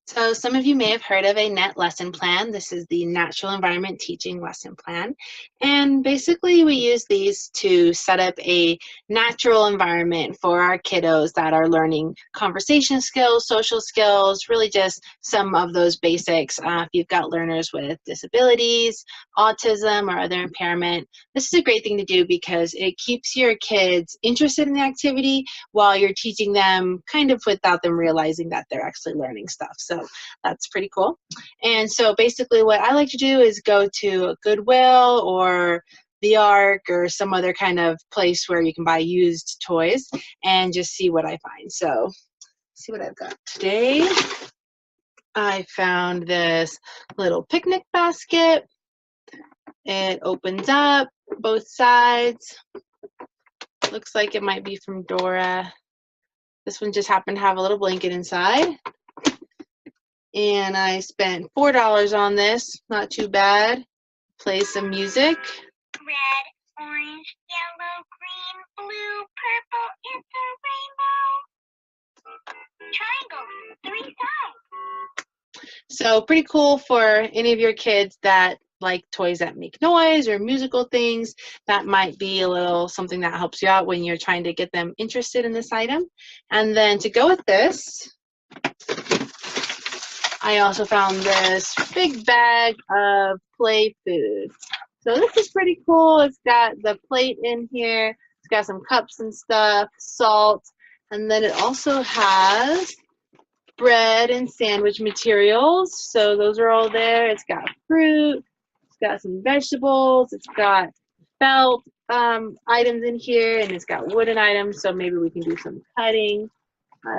So some of you may have heard of a NET lesson plan. This is the Natural Environment Teaching Lesson Plan. And basically we use these to set up a natural environment for our kiddos that are learning conversation skills, social skills, really just some of those basics. If you've got learners with disabilities, autism, or other impairment, this is a great thing to do because it keeps your kids interested in the activity while you're teaching them kind of without them realizing that they're actually learning stuff. So that's pretty cool. And so basically what I like to do is go to Goodwill or the Ark or some other kind of place where you can buy used toys and just see what I find. So see what I've got today. I found this little picnic basket. It opens up both sides. Looks like it might be from Dora. This one just happened to have a little blanket inside. And I spent $4 on this, not too bad. Play some music. Red, orange, yellow, green, blue, purple, it's a rainbow. Triangle, 3 sides. So pretty cool for any of your kids that like toys that make noise or musical things. That might be a little something that helps you out when you're trying to get them interested in this item. And then to go with this, I also found this big bag of play food. So this is pretty cool. It's got the plate in here. It's got some cups and stuff, salt, and then it also has bread and sandwich materials. So those are all there. It's got fruit. It's got some vegetables. It's got felt items in here, and it's got wooden items. So maybe we can do some cutting.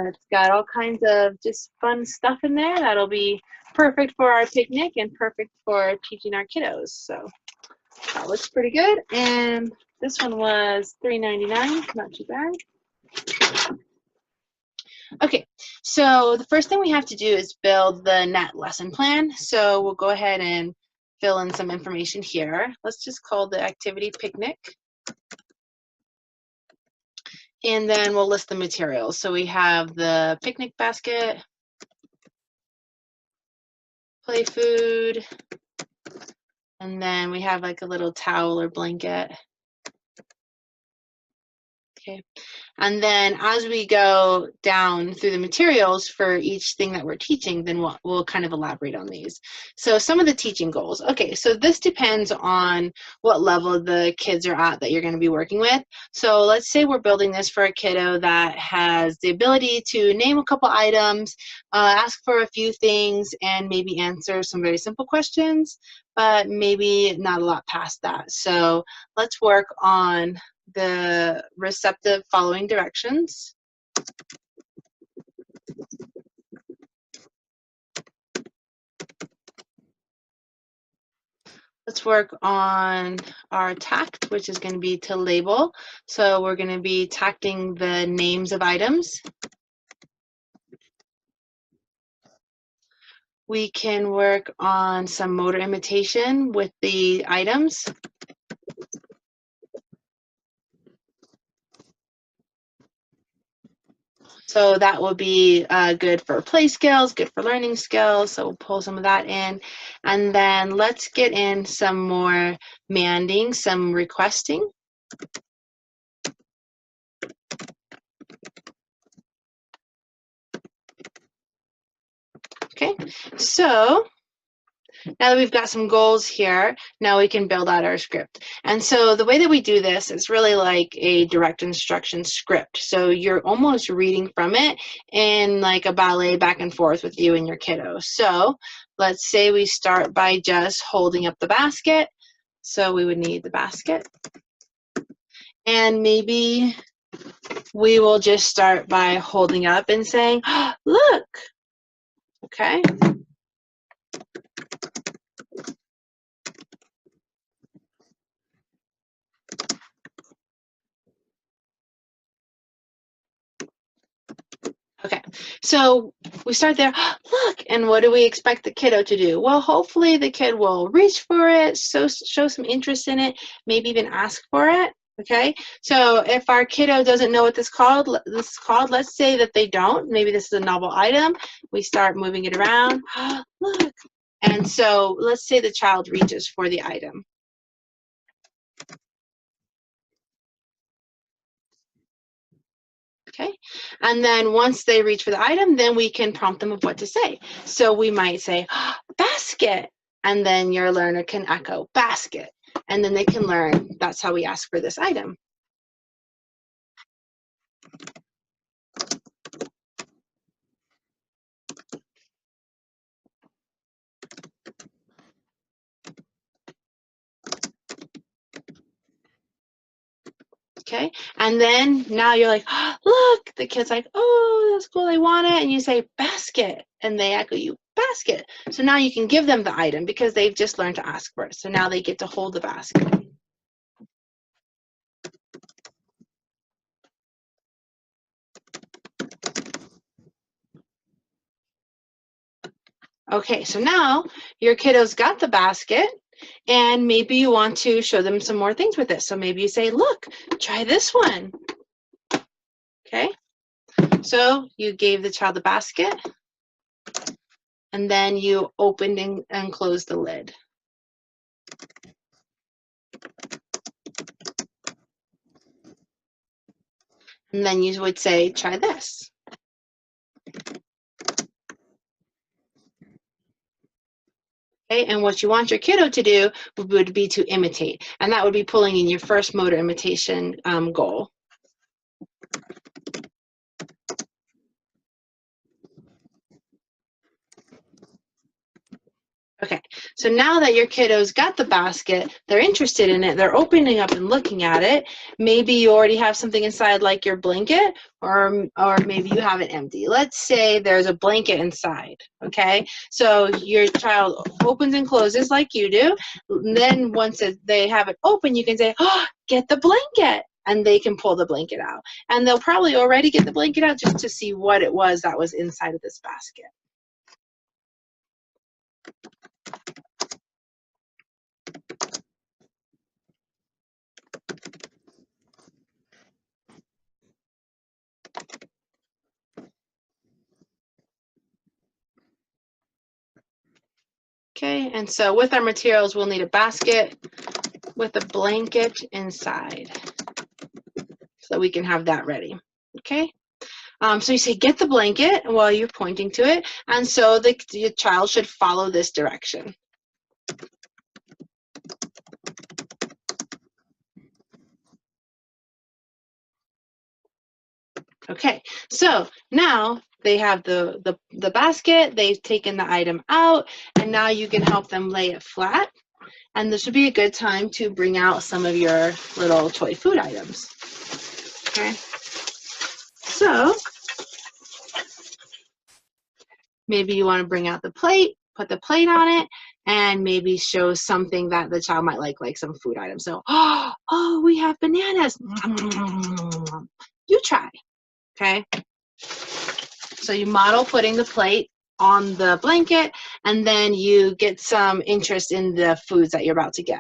It's got all kinds of just fun stuff in there that'll be perfect for our picnic and perfect for teaching our kiddos. So that looks pretty good. And this one was $3.99, not too bad. Okay, so the first thing we have to do is build the NET lesson plan. So we'll go ahead and fill in some information here. Let's just call the activity picnic. And then we'll list the materials. So we have the picnic basket, play food, and then we have like a little towel or blanket. Okay, and then as we go down through the materials for each thing that we're teaching, then we'll kind of elaborate on these. So some of the teaching goals. Okay, so this depends on what level the kids are at that you're going to be working with. So let's say we're building this for a kiddo that has the ability to name a couple items, ask for a few things, and maybe answer some very simple questions, but maybe not a lot past that. So let's work on the receptive following directions. Let's work on our tact, which is going to be to label. So we're going to be tacting the names of items. We can work on some motor imitation with the items. So that will be good for play skills, good for learning skills. So we'll pull some of that in. And then let's get in some more manding, some requesting. Okay, so now that we've got some goals here, now we can build out our script. And so the way that we do this is really like a direct instruction script. So you're almost reading from it in like a ballet back and forth with you and your kiddo. So let's say we start by just holding up the basket. So we would need the basket. And maybe we will just start by holding up and saying, oh, look, okay? Okay, so we start there, look, and what do we expect the kiddo to do? Well, hopefully the kid will reach for it, show some interest in it, maybe even ask for it. Okay, so if our kiddo doesn't know what this is called, let's say that they don't. Maybe this is a novel item. We start moving it around. Look. And so let's say the child reaches for the item. Okay, and then once they reach for the item, then we can prompt them of what to say. So we might say, basket, and then your learner can echo basket, and then they can learn that's how we ask for this item. Okay, and then now you're like, look, the kid's like, oh, that's cool, I want it, and you say basket, and they echo you basket. So now you can give them the item because they've just learned to ask for it. So now they get to hold the basket. Okay, so now your kiddo's got the basket, and maybe you want to show them some more things with it. So maybe you say, look, try this one. Okay, so you gave the child the basket, and then you opened and closed the lid. And then you would say, try this. Okay, and what you want your kiddo to do would be to imitate. And that would be pulling in your first motor imitation goal. Okay, so now that your kiddo's got the basket, they're interested in it, they're opening up and looking at it. Maybe you already have something inside like your blanket, or maybe you have it empty. Let's say there's a blanket inside, okay? So your child opens and closes like you do. And then once they have it open, you can say, oh, get the blanket. And they can pull the blanket out. And they'll probably already get the blanket out just to see what it was that was inside of this basket. Okay, and so with our materials, we'll need a basket with a blanket inside so that we can have that ready. Okay, so you say get the blanket while you're pointing to it, and so the child should follow this direction. Okay, so now they have the basket, they've taken the item out, and now you can help them lay it flat. And this would be a good time to bring out some of your little toy food items. Okay, so maybe you want to bring out the plate, put the plate on it, and maybe show something that the child might like some food item. So, oh, we have bananas. You try, okay? So you model putting the plate on the blanket, and then you get some interest in the foods that you're about to give.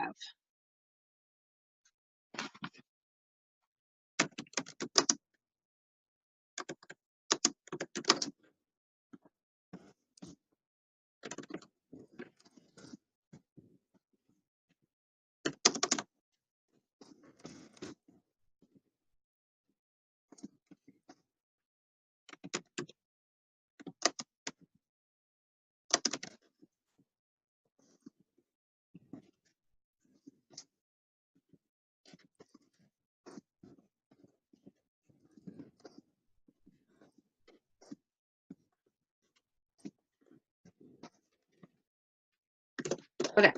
Okay,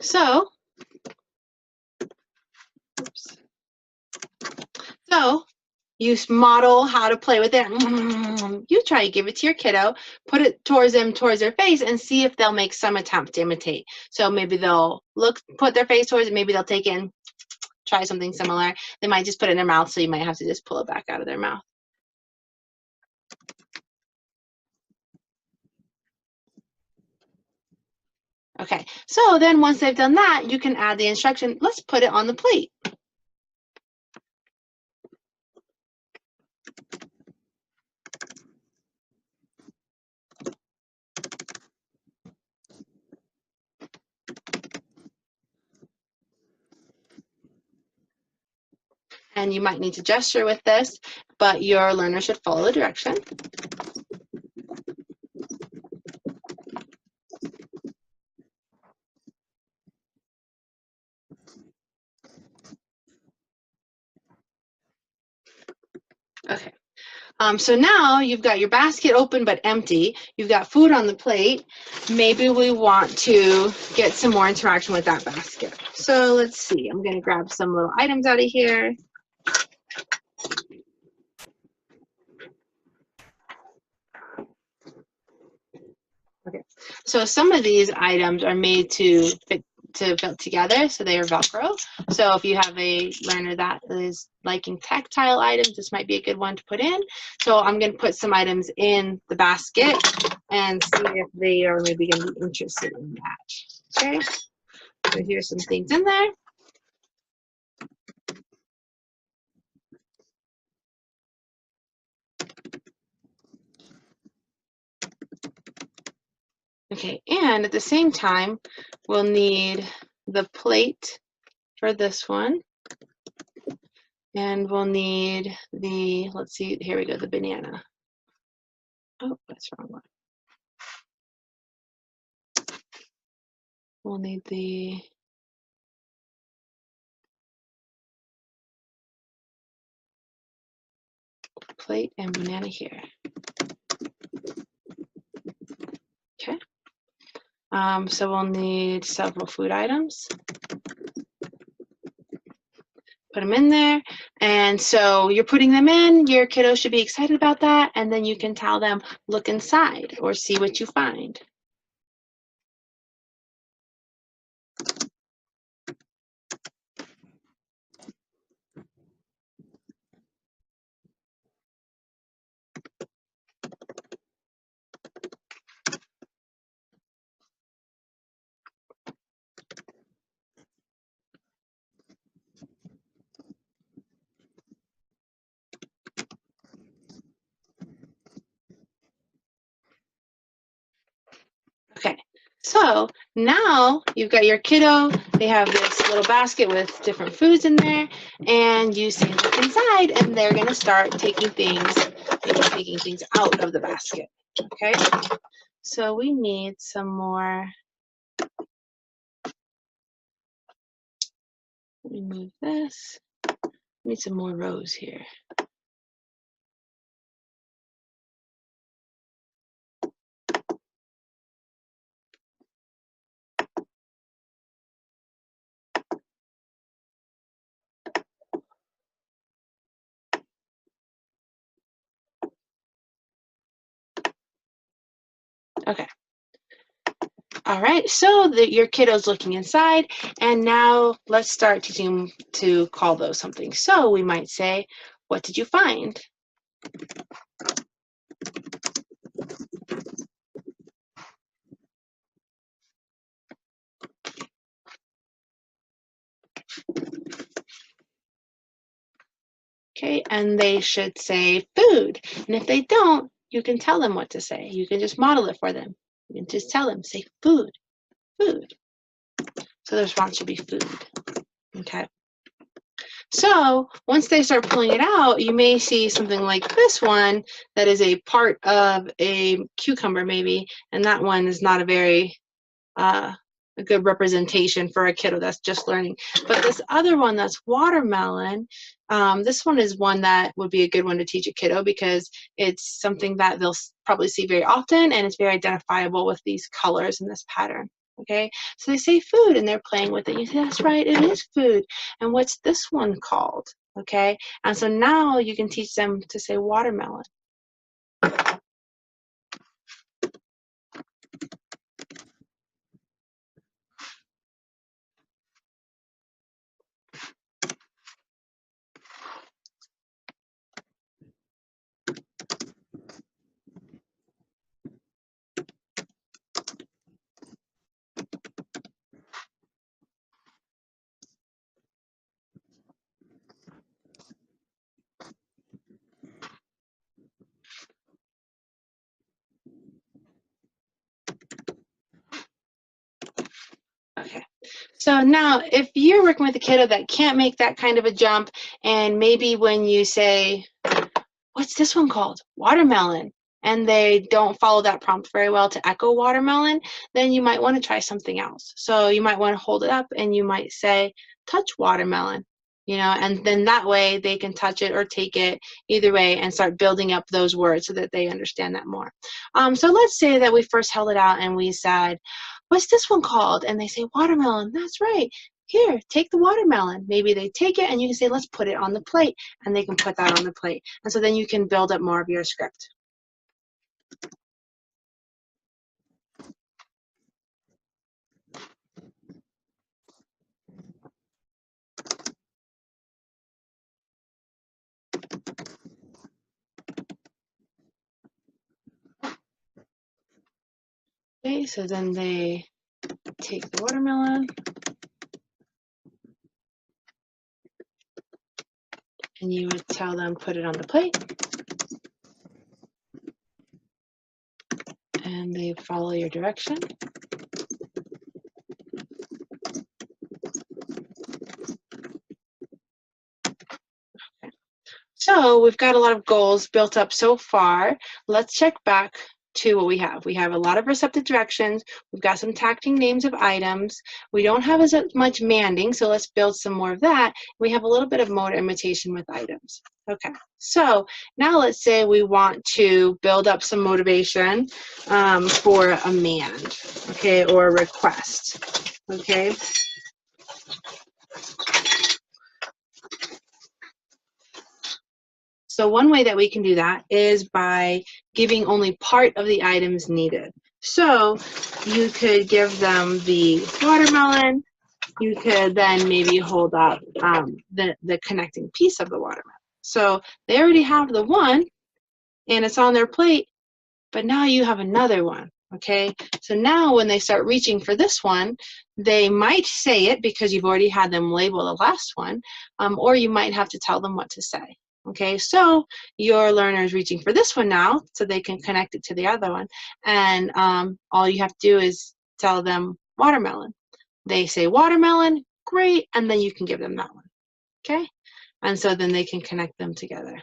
so, oops. So you model how to play with it. You try, give it to your kiddo, put it towards their face, and see if they'll make some attempt to imitate. So maybe they'll put their face towards it, maybe they'll take in, try something similar. They might just put it in their mouth, so you might have to just pull it back out of their mouth. Okay, so then once they've done that, you can add the instruction, let's put it on the plate. and you might need to gesture with this, but your learner should follow the direction. Okay. So now you've got your basket open but empty. You've got food on the plate. Maybe we want to get some more interaction with that basket. So let's see. I'm going to grab some little items out of here. Okay. So some of these items are made to fit together, so they are Velcro. So if you have a learner that is liking tactile items, this might be a good one to put in. So I'm going to put some items in the basket and see if they are maybe going to be interested in that. Okay, so here's some things in there. Okay, and at the same time, we'll need the plate for this one. And we'll need the, let's see, here we go, the banana. Oh, that's the wrong one. We'll need the plate and banana here. Okay. So we'll need several food items. Put them in there. And so you're putting them in, your kiddo should be excited about that, and then you can tell them, look inside or see what you find. Okay, so now you've got your kiddo, they have this little basket with different foods in there, and you say look inside, and they're gonna start taking things out of the basket, okay? So we need some more, let me move this, we need some more rows here. Okay. All right, so your kiddo's looking inside, and now let's start teaching to call those something. So we might say, what did you find? Okay, and they should say food. And if they don't, you can tell them what to say. You can just model it for them. You can just tell them, say food, food. So the response should be food. Okay. So once they start pulling it out, you may see something like this one that is a part of a cucumber maybe, and that one is not a very a good representation for a kiddo that's just learning. But this other one that's watermelon, this one is one that would be a good one to teach a kiddo because it's something that they'll probably see very often, and it's very identifiable with these colors and this pattern. Okay, so they say food and they're playing with it. You say, that's right, it is food. And what's this one called? Okay, and so now you can teach them to say watermelon. So now, if you're working with a kiddo that can't make that kind of a jump, and maybe when you say, what's this one called? Watermelon. And they don't follow that prompt very well to echo watermelon, then you might want to try something else. So you might want to hold it up and you might say, touch watermelon, and then that way they can touch it or take it either way and start building up those words so that they understand that more. So let's say that we first held it out and we said, what's this one called? And they say, watermelon. That's right. Here, take the watermelon. Maybe they take it and you can say, let's put it on the plate, and they can put that on the plate. And so then you can build up more of your script. Okay, so then they take the watermelon and you would tell them, put it on the plate. And they follow your direction. So we've got a lot of goals built up so far. Let's check back to what we have. We have a lot of receptive directions. We've got some tacting names of items. We don't have as much manding, so let's build some more of that. We have a little bit of motor imitation with items. Okay, so now let's say we want to build up some motivation for a command, okay, or a request, okay? So one way that we can do that is by giving only part of the items needed. So you could give them the watermelon. You could then maybe hold up the connecting piece of the watermelon. So they already have the one, and it's on their plate, but now you have another one, okay? So now when they start reaching for this one, they might say it because you've already had them label the last one, or you might have to tell them what to say. Okay, so your learner is reaching for this one now, so they can connect it to the other one. And all you have to do is tell them watermelon. They say watermelon, great, and then you can give them that one. Okay, and so then they can connect them together.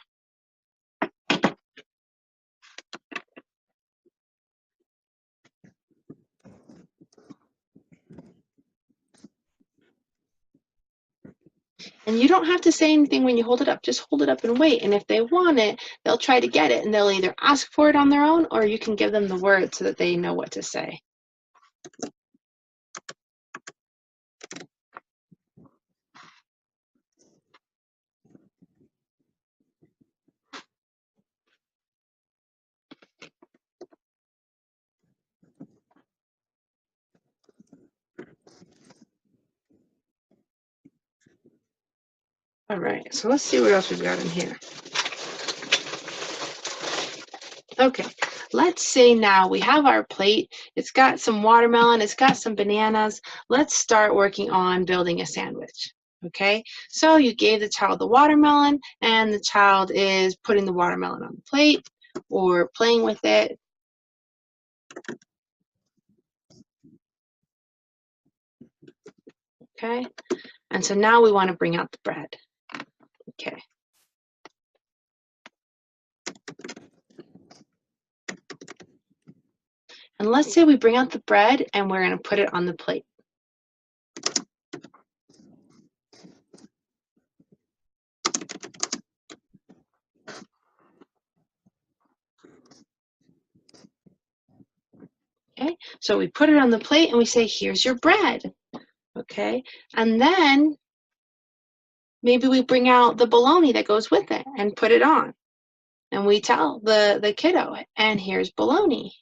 And you don't have to say anything when you hold it up. Just hold it up and wait. And if they want it, they'll try to get it, and they'll either ask for it on their own, or you can give them the word so that they know what to say. All right, so let's see what else we've got in here. Okay, let's say now we have our plate. It's got some watermelon, it's got some bananas. Let's start working on building a sandwich. Okay, so you gave the child the watermelon, and the child is putting the watermelon on the plate or playing with it. Okay, and so now we want to bring out the bread. Okay. And let's say we bring out the bread and we're going to put it on the plate. Okay, so we put it on the plate and we say, here's your bread. Okay, and then maybe we bring out the bologna that goes with it and put it on. And we tell the kiddo, and here's bologna.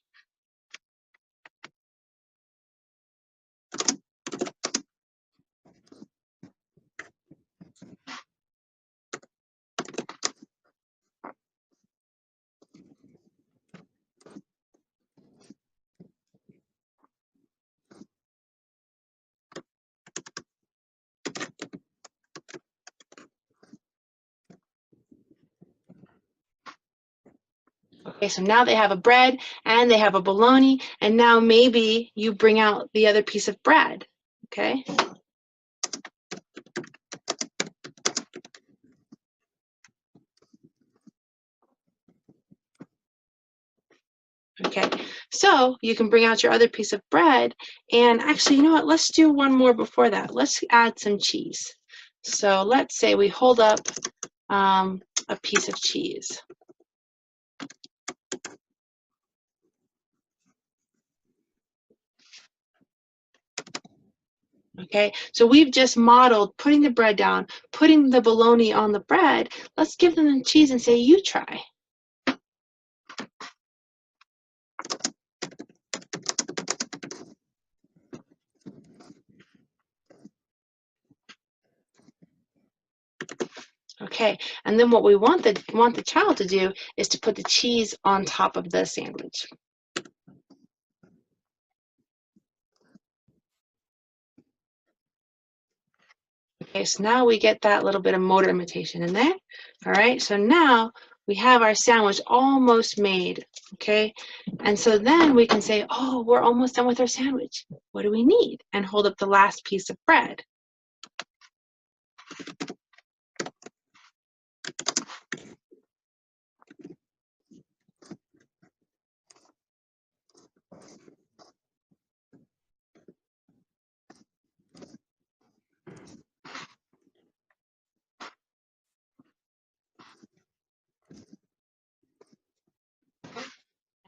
Okay, so now they have a bread and they have a bologna, and now maybe you bring out the other piece of bread. Okay, Okay, so you can bring out your other piece of bread, and actually, you know what? Let's do one more before that. Let's add some cheese. So let's say we hold up a piece of cheese. Okay, so we've just modeled putting the bread down, putting the bologna on the bread. Let's give them the cheese and say, you try. Okay, and then what we want the child to do is to put the cheese on top of the sandwich. Okay, so now we get that little bit of motor imitation in there. All right, so now we have our sandwich almost made. Okay, and so then we can say, oh, we're almost done with our sandwich. What do we need? And hold up the last piece of bread.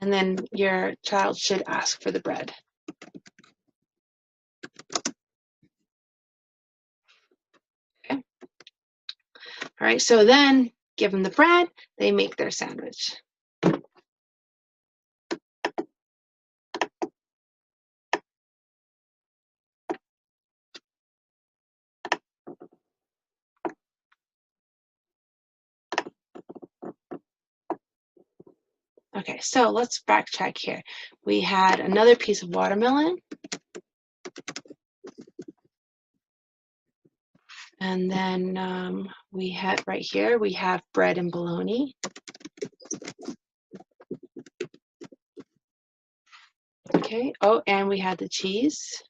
And then your child should ask for the bread. Okay. All right, so then give them the bread, they make their sandwich. Okay, so let's backtrack here. We had another piece of watermelon. And then we have right here, we have bread and bologna. Okay, oh, and we had the cheese.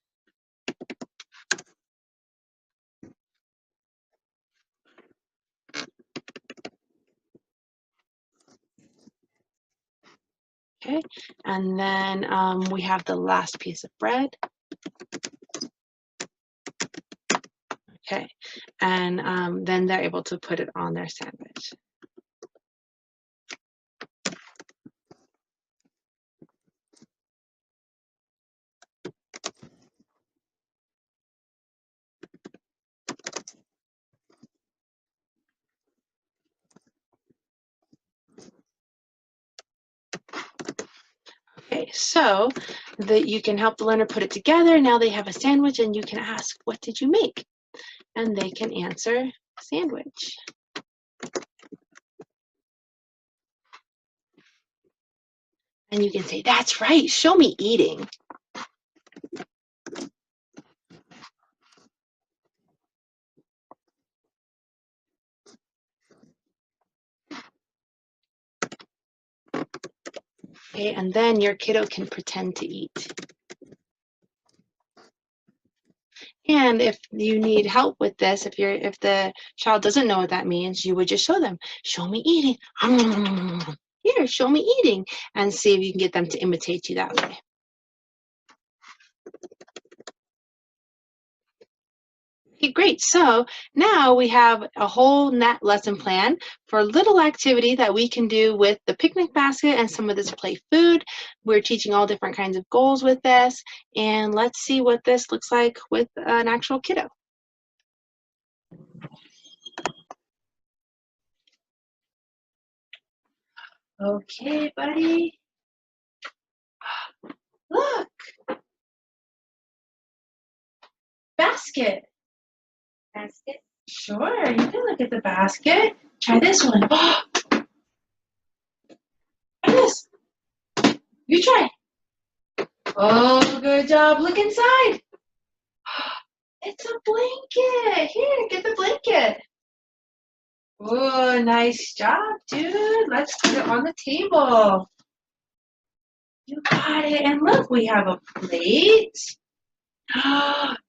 Okay, and then we have the last piece of bread. Okay, and then they're able to put it on their sandwich. Okay, so that you can help the learner put it together. Now they have a sandwich, and you can ask, what did you make? And they can answer sandwich. And you can say, that's right, show me eating. Okay, and then your kiddo can pretend to eat. And if you need help with this, if the child doesn't know what that means, you would just show them, show me eating. Here, show me eating, and see if you can get them to imitate you that way. Okay, great. So now we have a whole net lesson plan for a little activity that we can do with the picnic basket and some of this play food. We're teaching all different kinds of goals with this, and let's see what this looks like with an actual kiddo. Okay, buddy. Look, basket. Basket. Sure, you can look at the basket. Try this one. Oh, try this. You try. Oh, good job. Look inside. It's a blanket. Here, get the blanket. Oh, nice job, dude. Let's put it on the table. You got it. And look, we have a plate.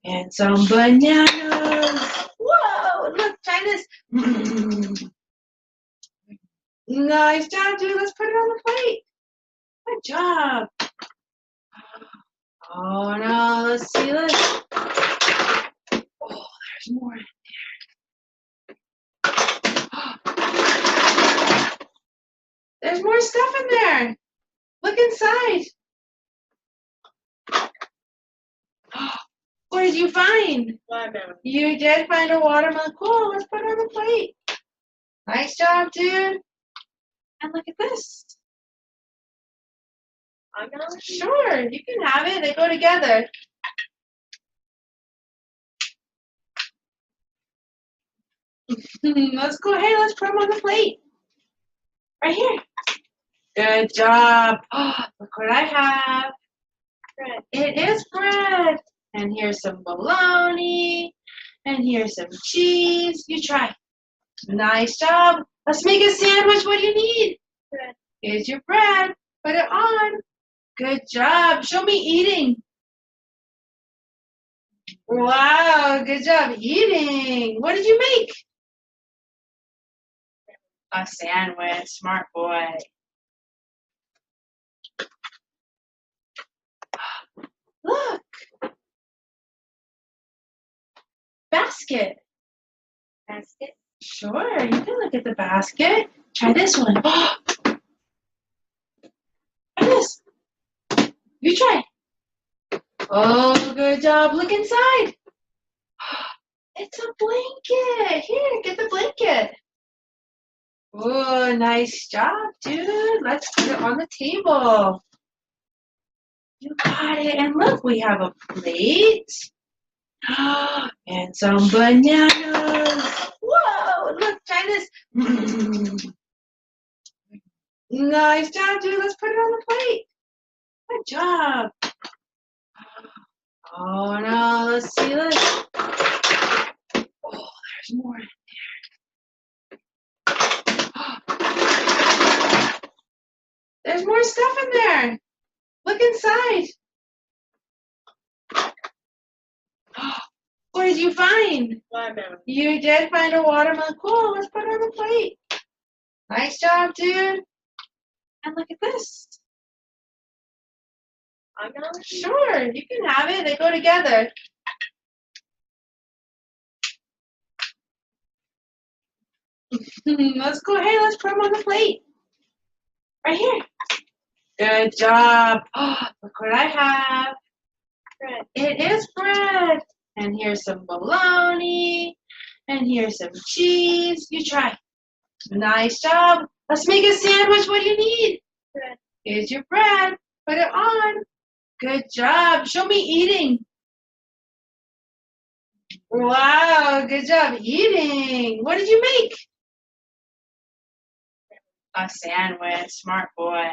And some bananas. Whoa, look, try this. Nice job, dude. Let's put it on the plate. Good job. Oh no, let's see, look. Oh, there's more in there. There's more stuff in there. Look inside. What did you find? Watermelon. You did find a watermelon. Cool, let's put it on the plate. Nice job, dude. And look at this. Watermelon? Sure, you can have it. They go together. Let's go ahead. Let's put them on the plate. Right here. Good job. Oh, look what I have. Bread. It is bread. And here's some bologna. And here's some cheese. You try. Nice job. Let's make a sandwich. What do you need? Bread. Here's your bread. Put it on. Good job. Show me eating. Wow, good job eating. What did you make? A sandwich. Smart boy. Look. Basket. Basket. Sure, you can look at the basket. Try this one. Try this. You try. Oh, good job. Look inside. It's a blanket. Here, get the blanket. Oh, nice job, dude. Let's put it on the table. You got it. And look, we have a plate. And some bananas. Whoa, look, try this. Nice job, dude. Let's put it on the plate. Good job. Oh no, let's see, look. Oh, there's more in there. There's more stuff in there. Look inside. What did you find? Watermelon. You did find a watermelon. Cool, let's put it on the plate. Nice job, dude. And look at this. Watermelon? Sure, you can have it. They go together. Let's go ahead. Let's put them on the plate. Right here. Good job. Oh, look what I have. Bread. It is bread. And here's some bologna. And here's some cheese. You try. Nice job. Let's make a sandwich. What do you need? Bread. Here's your bread. Put it on. Good job. Show me eating. Wow, good job eating. What did you make? A sandwich. Smart boy.